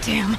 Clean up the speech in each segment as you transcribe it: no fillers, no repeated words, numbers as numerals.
Damn.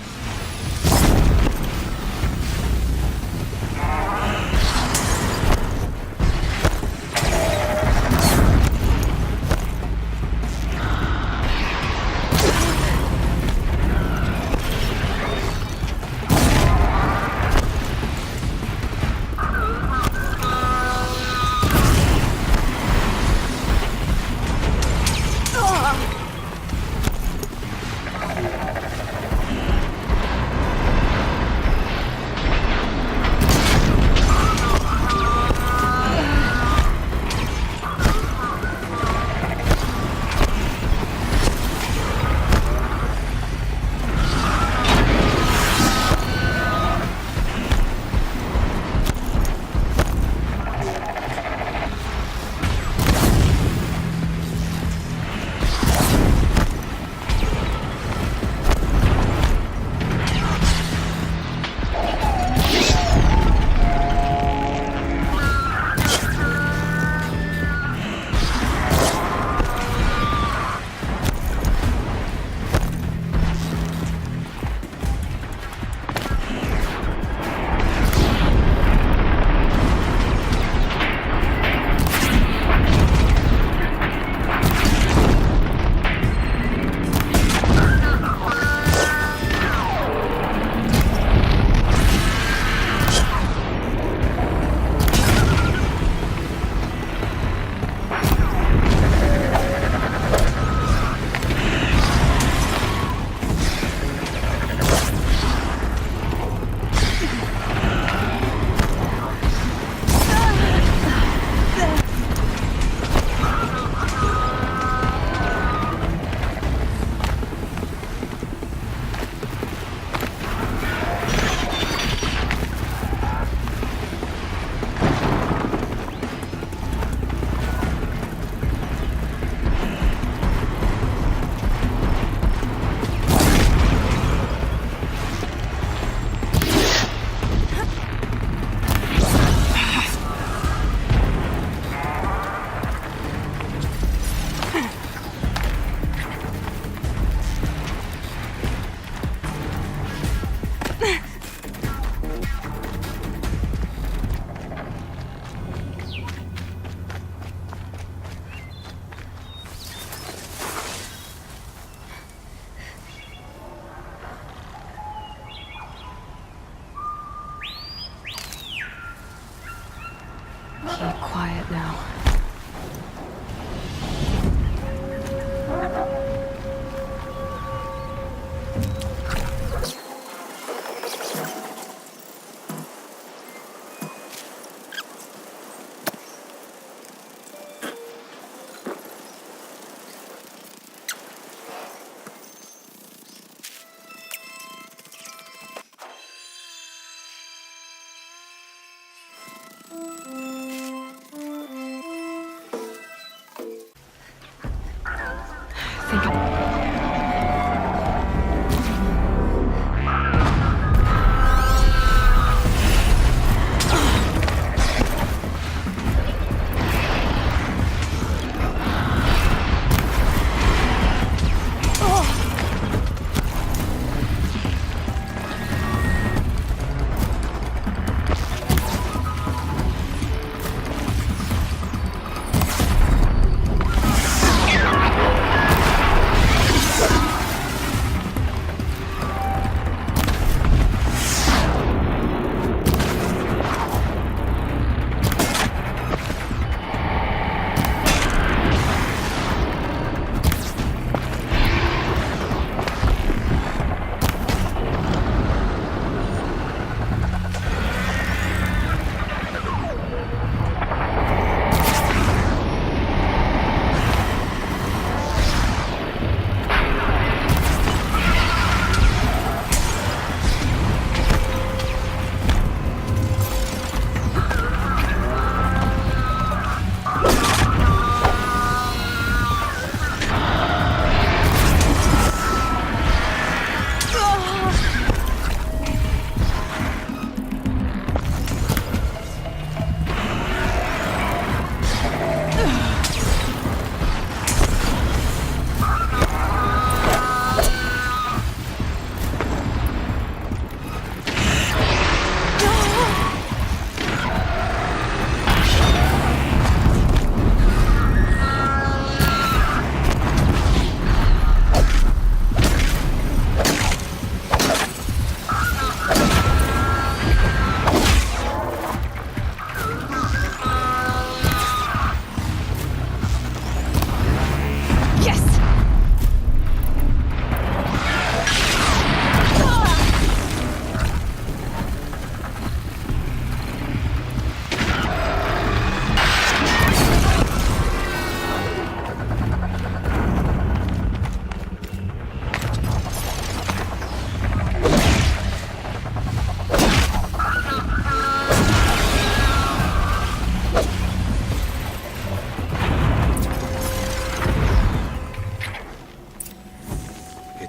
Keep quiet now.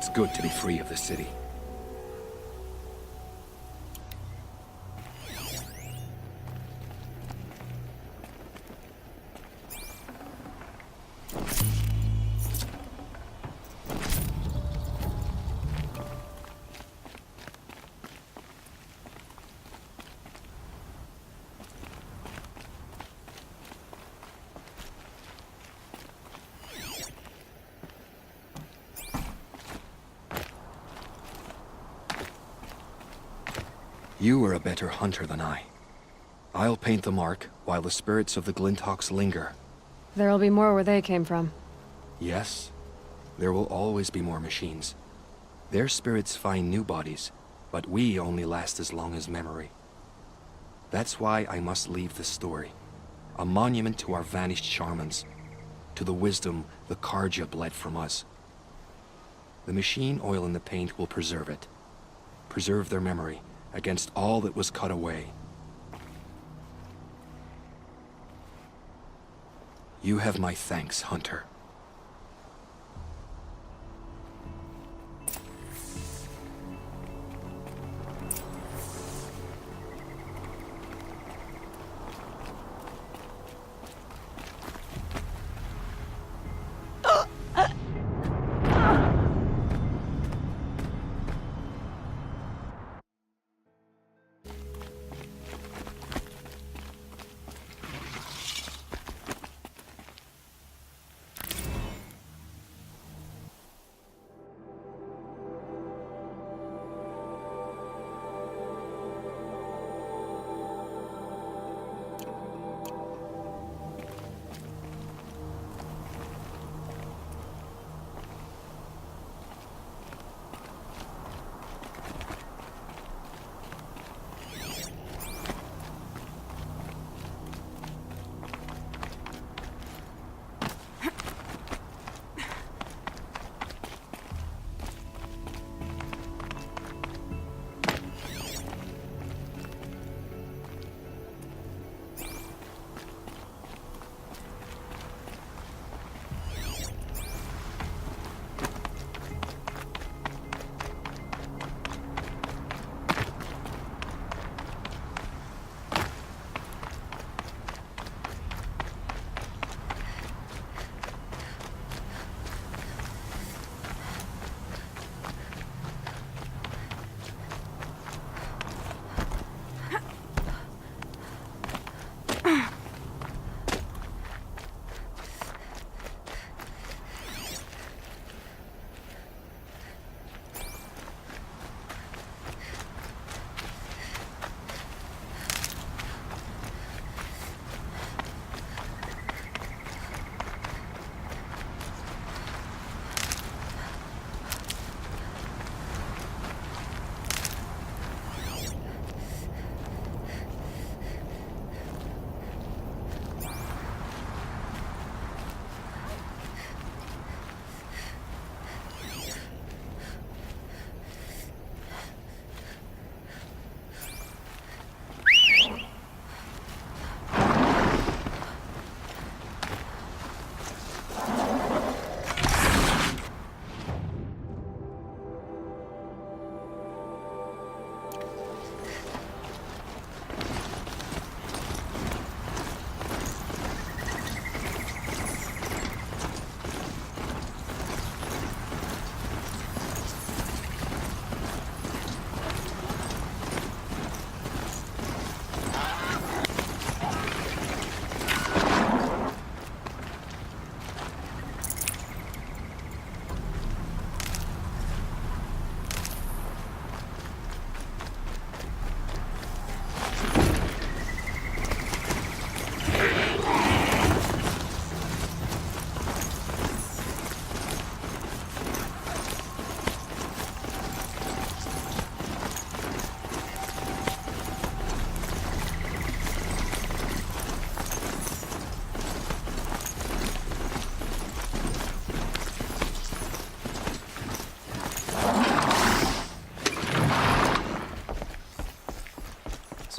It's good to be free of the city. You were a better hunter than I. I'll paint the mark while the spirits of the Glinthawks linger. There'll be more where they came from. Yes, there will always be more machines. Their spirits find new bodies, but we only last as long as memory. That's why I must leave this story. A monument to our vanished shamans, to the wisdom the Carja bled from us. The machine oil in the paint will preserve it. Preserve their memory against all that was cut away. You have my thanks, Hunter.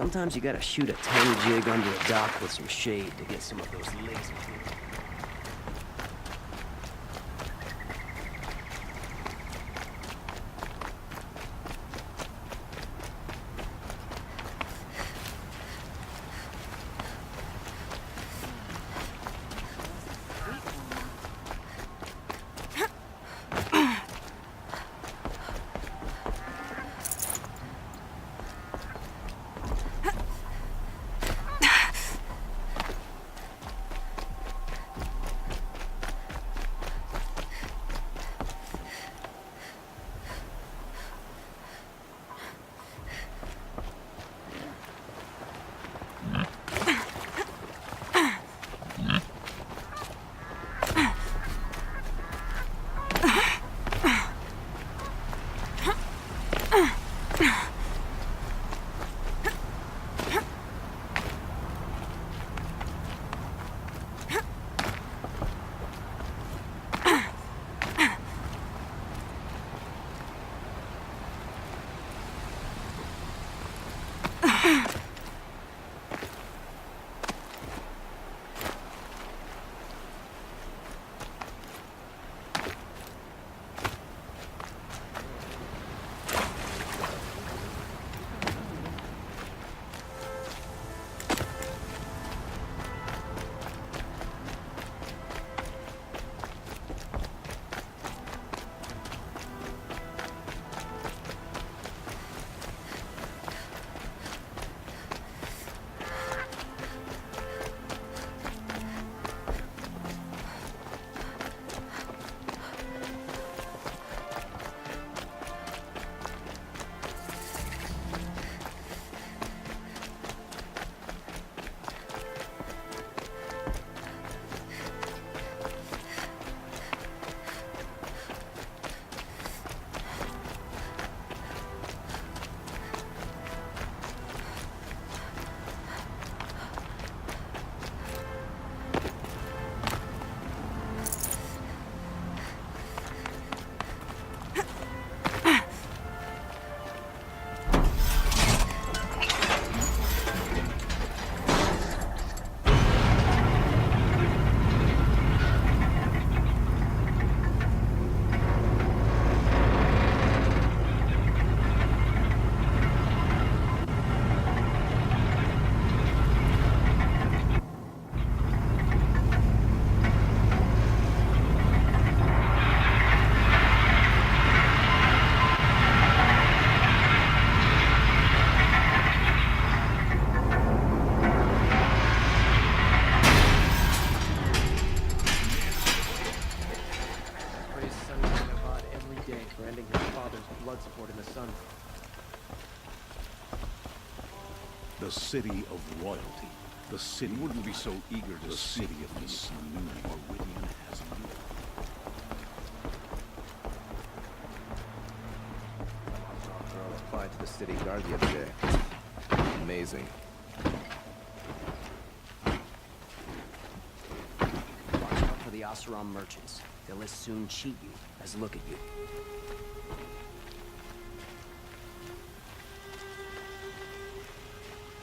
Sometimes you gotta shoot a tiny jig under a dock with some shade to get some of those lazy things. branding his father's blood sport in the sun. The city of royalty. The city wouldn't be so eager to see if the sun knew Meridian has you. Applied to the city guard the other day. Amazing. Watch out for the Oseram merchants. They'll as soon cheat you as look at you.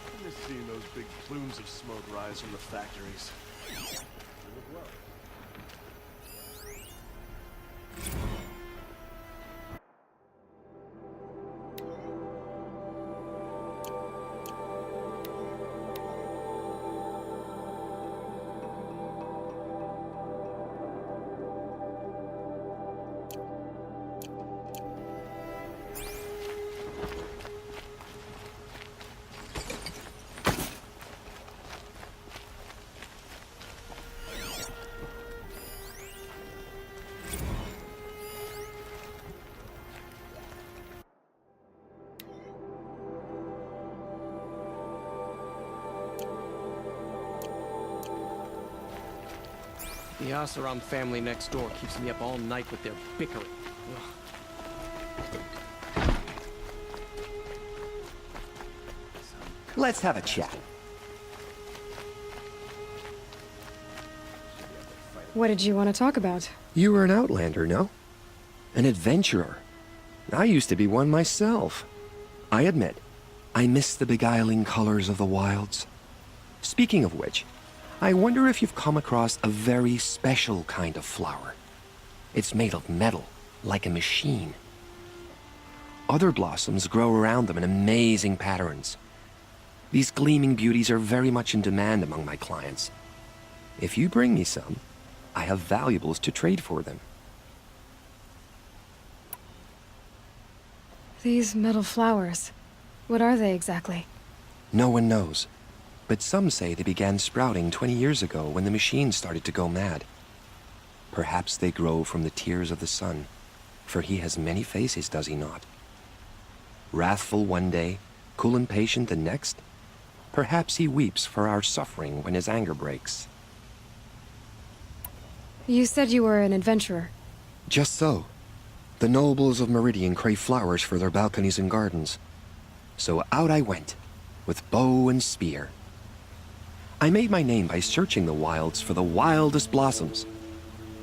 I miss seeing those big plumes of smoke rise from the factories. The Oseram family next door keeps me up all night with their bickering. Ugh. Let's have a chat. What did you want to talk about? You were an outlander, no? An adventurer. I used to be one myself. I admit, I miss the beguiling colors of the wilds. Speaking of which, I wonder if you've come across a very special kind of flower. It's made of metal, like a machine. Other blossoms grow around them in amazing patterns. These gleaming beauties are very much in demand among my clients. If you bring me some, I have valuables to trade for them. These metal flowers. What are they exactly? No one knows, but some say they began sprouting 20 years ago when the machine started to go mad. Perhaps they grow from the tears of the sun, for he has many faces, does he not? Wrathful one day, cool and patient the next. Perhaps he weeps for our suffering when his anger breaks. You said you were an adventurer. Just so. The nobles of Meridian crave flowers for their balconies and gardens. So out I went, with bow and spear. I made my name by searching the wilds for the wildest blossoms.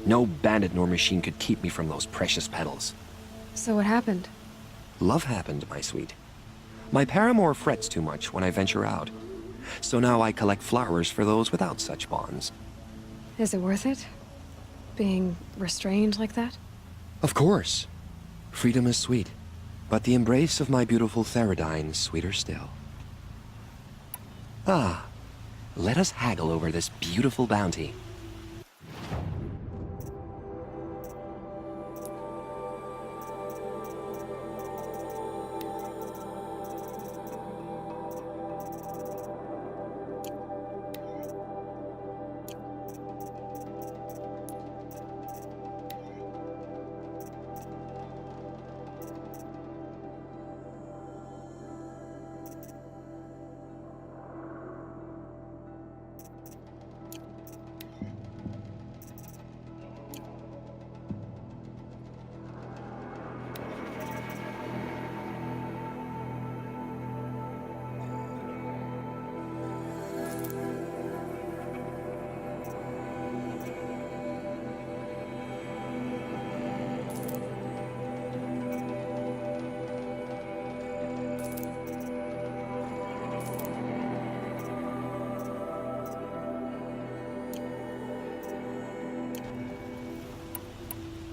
No bandit nor machine could keep me from those precious petals. So what happened? Love happened, my sweet. My paramour frets too much when I venture out. So now I collect flowers for those without such bonds. Is it worth it? Being restrained like that? Of course. Freedom is sweet, but the embrace of my beautiful Theradine is sweeter still. Ah, let us haggle over this beautiful bounty.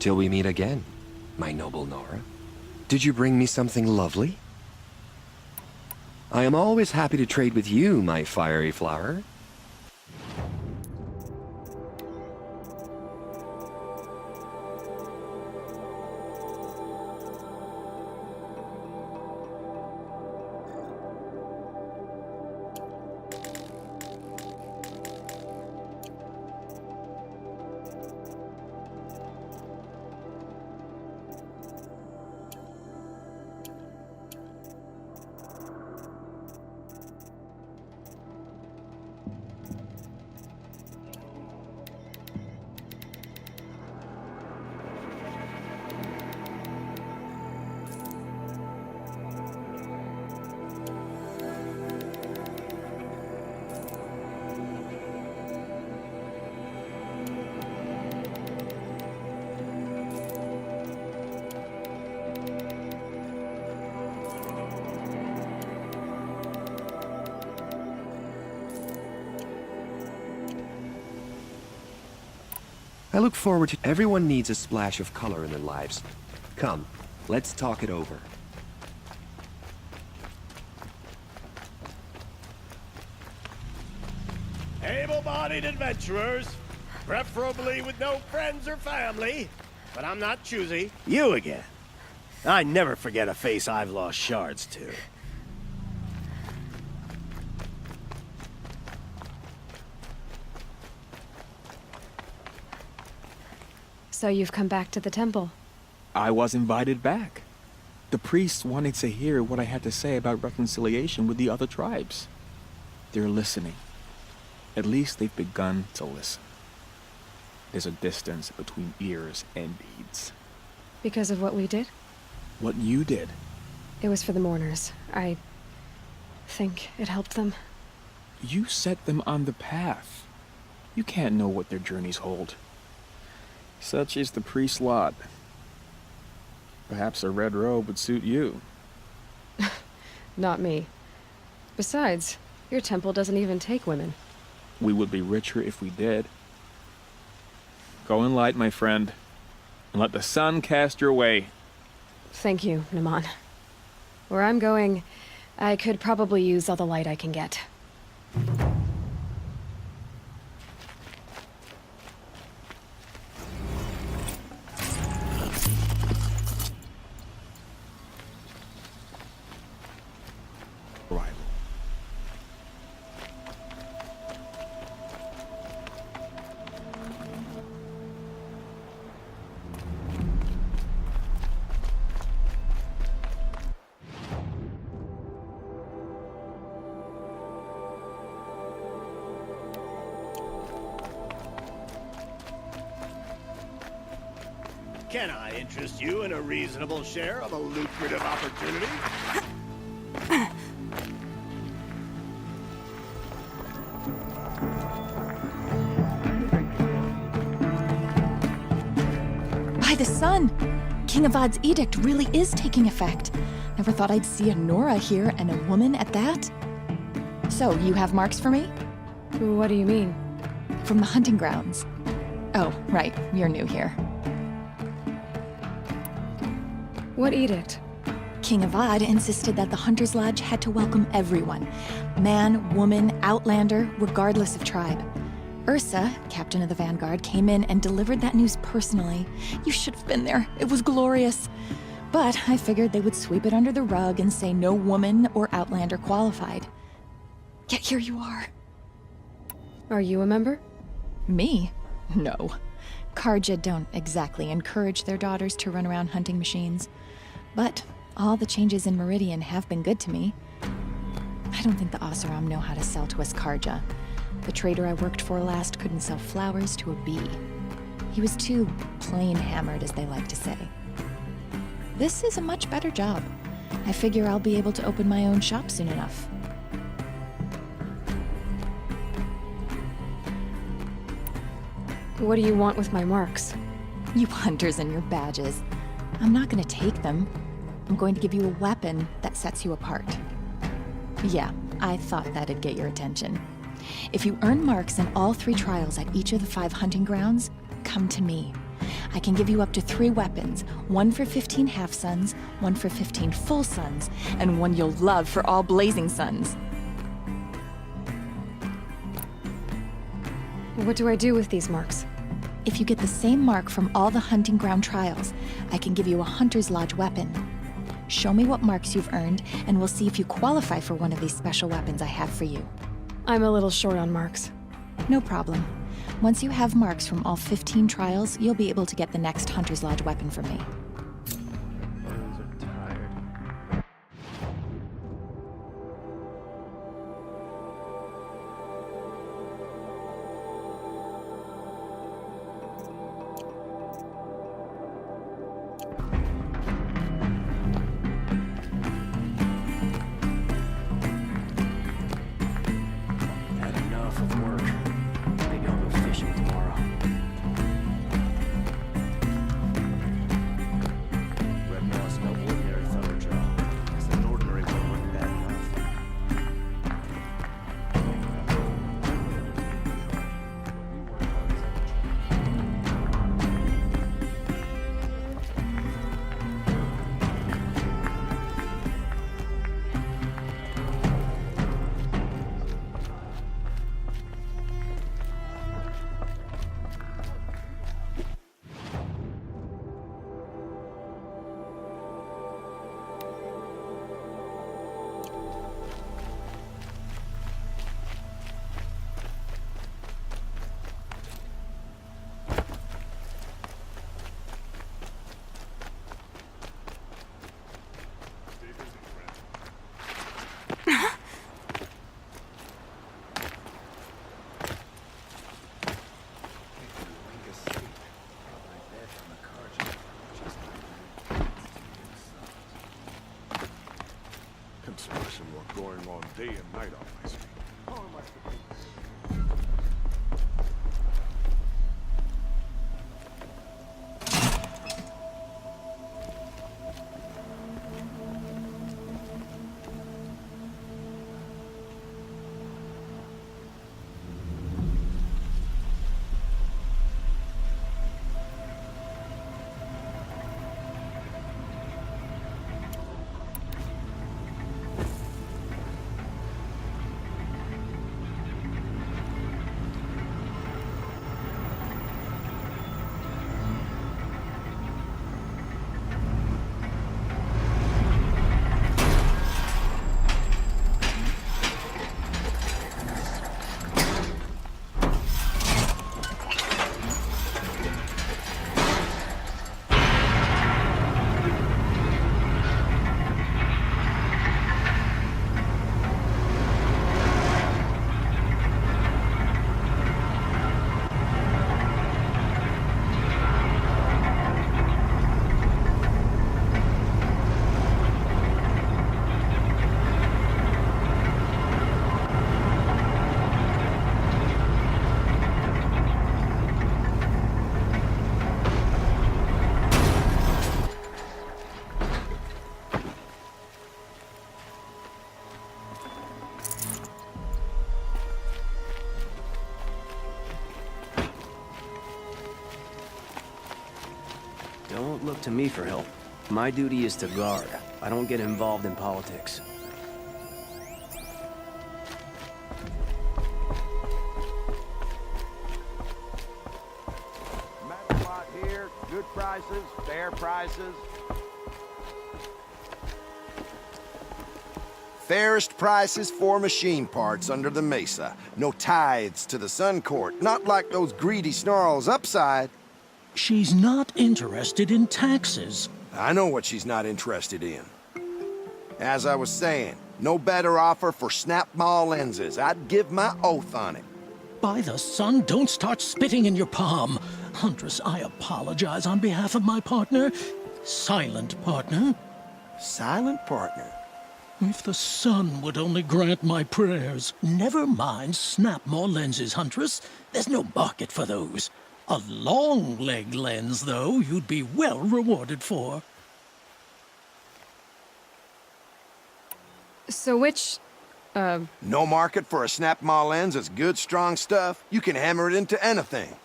Till we meet again, my noble Nora. Did you bring me something lovely? I am always happy to trade with you, my fiery flower. look forward to... Everyone needs a splash of color in their lives. Come, let's talk it over. Able-bodied adventurers, preferably with no friends or family, but I'm not choosy. You again. I never forget a face I've lost shards to. So you've come back to the temple. I was invited back. The priests wanted to hear what I had to say about reconciliation with the other tribes. They're listening. At least they've begun to listen. There's a distance between ears and deeds. Because of what we did? What you did. It was for the mourners. I think it helped them. You set them on the path. You can't know what their journeys hold. Such is the priest's lot. Perhaps a red robe would suit you. Not me. Besides, your temple doesn't even take women. We would be richer if we did. Go in light, my friend, and let the sun cast your way. Thank you, Naman. Where I'm going, I could probably use all the light I can get. Arrival. Can I interest you in a reasonable share of a lucrative opportunity? By the sun! King Avad's edict really is taking effect. Never thought I'd see a Nora here, and a woman at that. So, you have marks for me? What do you mean? From the hunting grounds. Oh, right, you're new here. What edict? King Avad insisted that the Hunter's Lodge had to welcome everyone. Man, woman, outlander, regardless of tribe. Ursa, captain of the Vanguard, came in and delivered that news personally. You should have been there. It was glorious. But I figured they would sweep it under the rug and say no woman or outlander qualified. Yet here you are. Are you a member? Me? No. Karja don't exactly encourage their daughters to run around hunting machines. But all the changes in Meridian have been good to me. I don't think the Oseram know how to sell to us Karja. The trader I worked for last couldn't sell flowers to a bee. He was too plain hammered, as they like to say. This is a much better job. I figure I'll be able to open my own shop soon enough. What do you want with my marks? You hunters and your badges. I'm not gonna take them. I'm going to give you a weapon that sets you apart. Yeah, I thought that'd get your attention. If you earn marks in all 3 trials at each of the 5 hunting grounds, come to me. I can give you up to 3 weapons, one for 15 half-suns, one for 15 full suns, and one you'll love for all blazing suns. What do I do with these marks? If you get the same mark from all the hunting ground trials, I can give you a Hunter's Lodge weapon. Show me what marks you've earned, and we'll see if you qualify for one of these special weapons I have for you. I'm a little short on marks. No problem. Once you have marks from all 15 trials, you'll be able to get the next Hunter's Lodge weapon from me. Had enough of work. Maybe I'll go fishing tomorrow. construction work going on day and night on my street. Don't look to me for help. My duty is to guard. I don't get involved in politics. Metal lot here, good prices, fair prices. Fairest prices for machine parts under the mesa. No tithes to the Sun Court, not like those greedy snarls upside. She's not interested in taxes. I know what she's not interested in. As I was saying, no better offer for snap-maw lenses. I'd give my oath on it. By the sun, don't start spitting in your palm. Huntress, I apologize on behalf of my partner. Silent partner. Silent partner? If the sun would only grant my prayers. Never mind snap-maw lenses, Huntress. There's no market for those. A long-leg lens, though, you'd be well rewarded for. So which, No market for a snap-maw lens is good, strong stuff. You can hammer it into anything.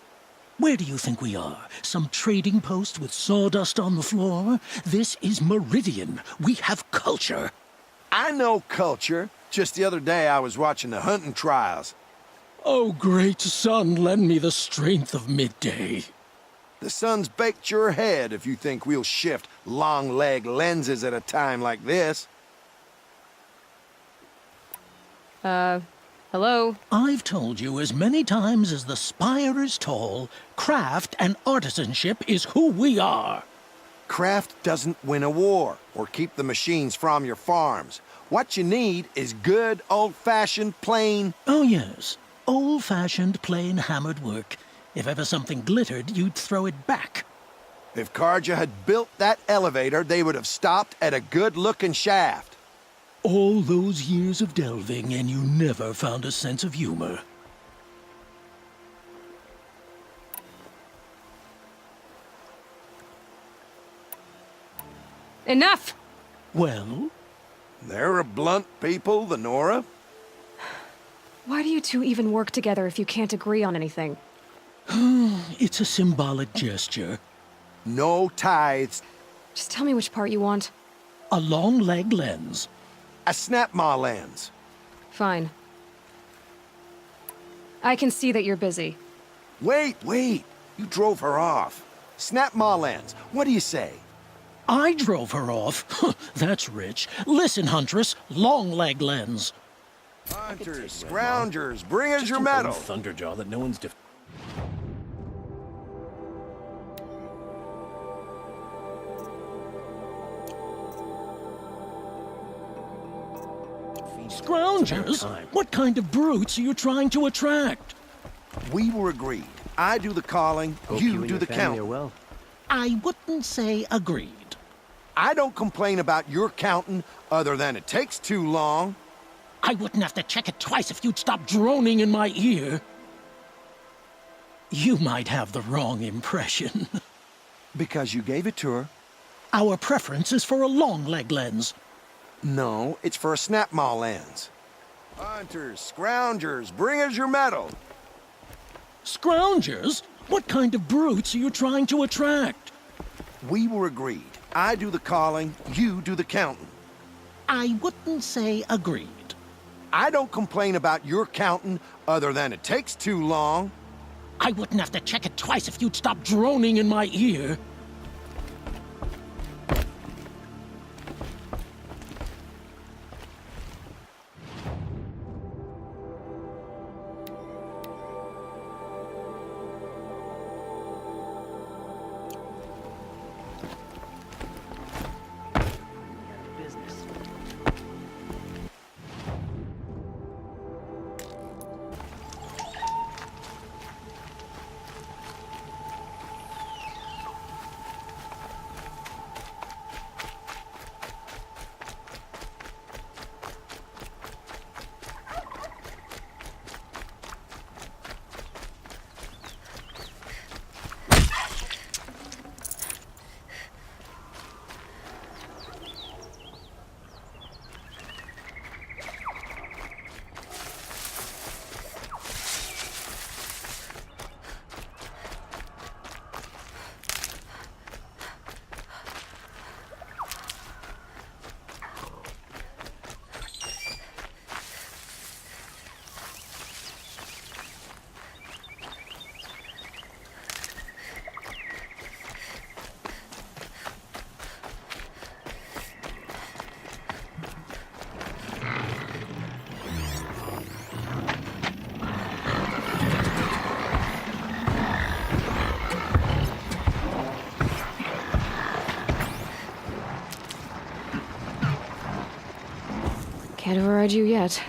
Where do you think we are? Some trading post with sawdust on the floor? This is Meridian. We have culture. I know culture. Just the other day I was watching the hunting trials. Oh, great sun, lend me the strength of midday. The sun's baked your head if you think we'll shift long-leg lenses at a time like this. hello? I've told you as many times as the spire is tall, craft and artisanship is who we are. Craft doesn't win a war or keep the machines from your farms. What you need is good, old-fashioned, plain... Oh, yes. Old-fashioned, plain hammered work. If ever something glittered, you'd throw it back. If Carja had built that elevator, they would have stopped at a good-looking shaft. All those years of delving, and you never found a sense of humor. Enough! Well? They're a blunt people, the Nora. Why do you two even work together if you can't agree on anything? It's a symbolic gesture. No tithes. Just tell me which part you want. A long-leg lens. A snap-maw lens. Fine. I can see that you're busy. Wait. You drove her off. Snap-maw lens. What do you say? I drove her off. That's rich. Listen, Huntress, long-leg lens. Hunters, scroungers, bring us your metal. Thunderjaw that no one's Scroungers? What kind of brutes are you trying to attract? We were agreed. I do the calling, Hope you and do your the family count. are well. I wouldn't say agreed. I don't complain about your counting, other than it takes too long. I wouldn't have to check it twice if you'd stop droning in my ear. You might have the wrong impression. Because you gave it to her. Our preference is for a long leg lens. No, it's for a snap maw lens. Hunters, scroungers, bring us your metal. Scroungers? What kind of brutes are you trying to attract? We were agreed. I do the calling, you do the counting. I wouldn't say agreed. I don't complain about your counting, other than it takes too long. I wouldn't have to check it twice if you'd stop droning in my ear. Can't override you yet.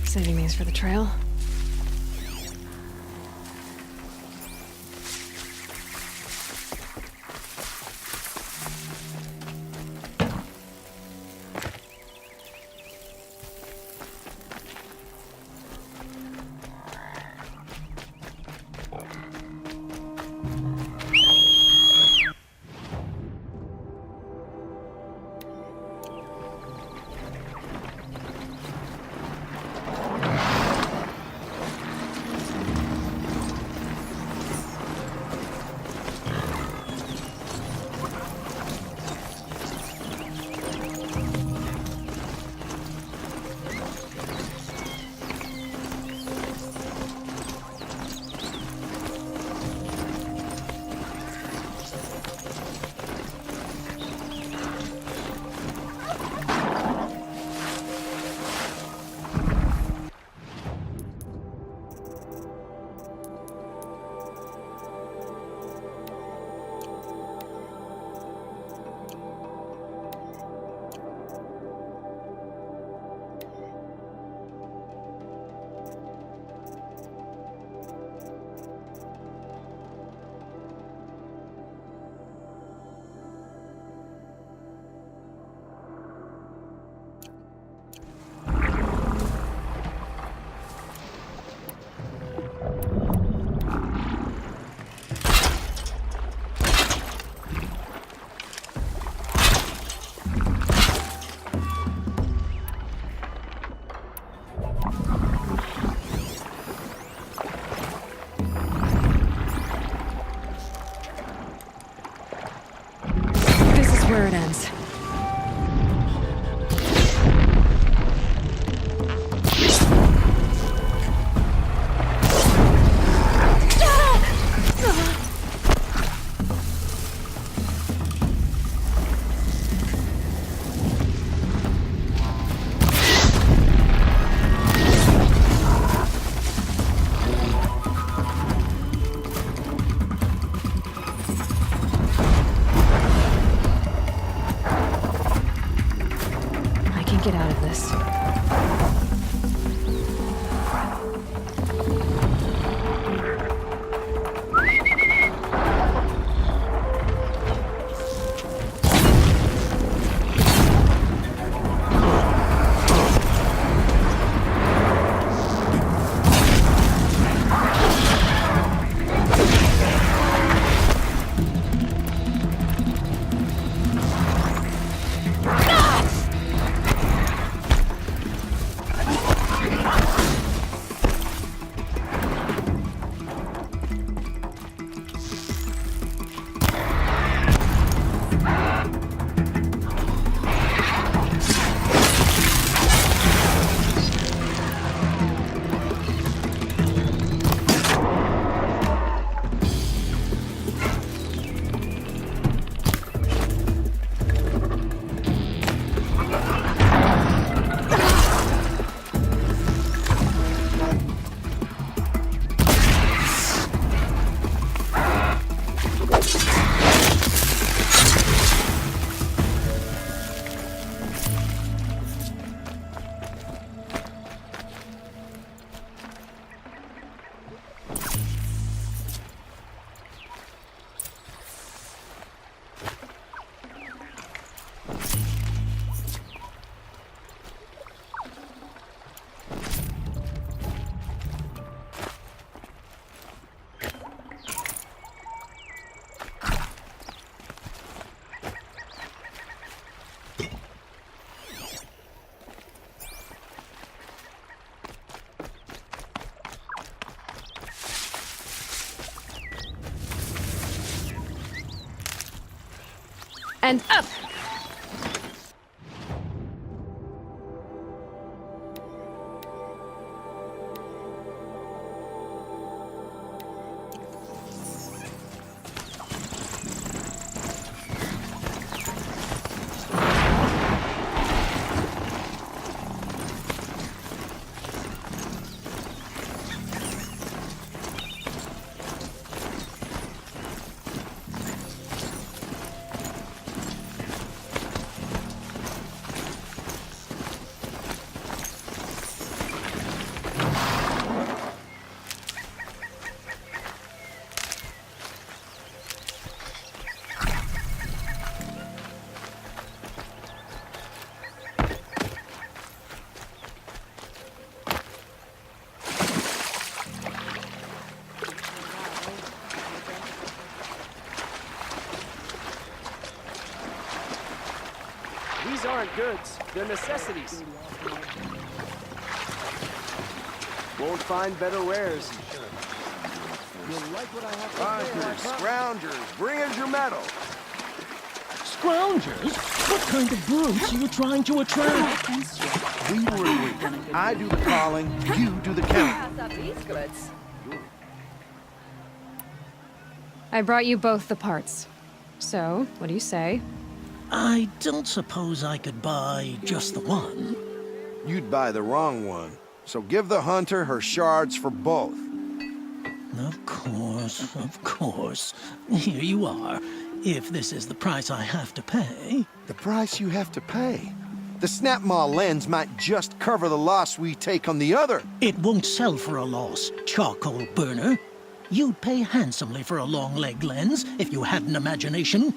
Saving these for the trail. Where it ends. Get out of this. And up! aren't goods, they're necessities. Won't find better wares. You'll like what I have to say. Hunters, scroungers, bring us your metal. Scroungers? What kind of brutes are you trying to attract? We were agreed. I do the calling, you do the counting. I brought you both the parts. So, what do you say? I don't suppose I could buy just the one. You'd buy the wrong one. So give the hunter her shards for both. Of course, of course. Here you are. If this is the price I have to pay. The price you have to pay. The Snapmaw lens might just cover the loss we take on the other. It won't sell for a loss, charcoal burner. You'd pay handsomely for a long leg lens if you had an imagination.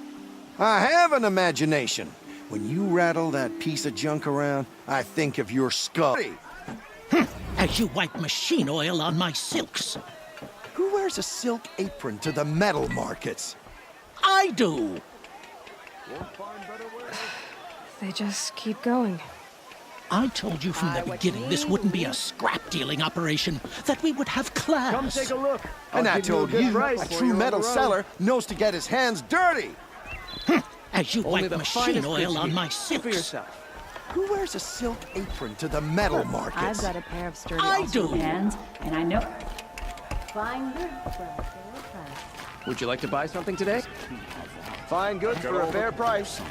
I have an imagination. When you rattle that piece of junk around, I think of your skull. As you wipe machine oil on my silks. Who wears a silk apron to the metal markets? I do! They just keep going. I told you from the beginning this wouldn't be a scrap-dealing operation, that we would have class. Come take a look. And I'll I give you a told good you, price a for true you on metal the road. seller knows to get his hands dirty. As you Only wipe the machine finest oil goods on you my get. For silks. yourself. Who wears a silk apron to the metal markets? I've got a pair of sturdy I Ulster do. hands, and I know. Fine good for a fair price. Would you like to buy something today? Fine goods for a fair price.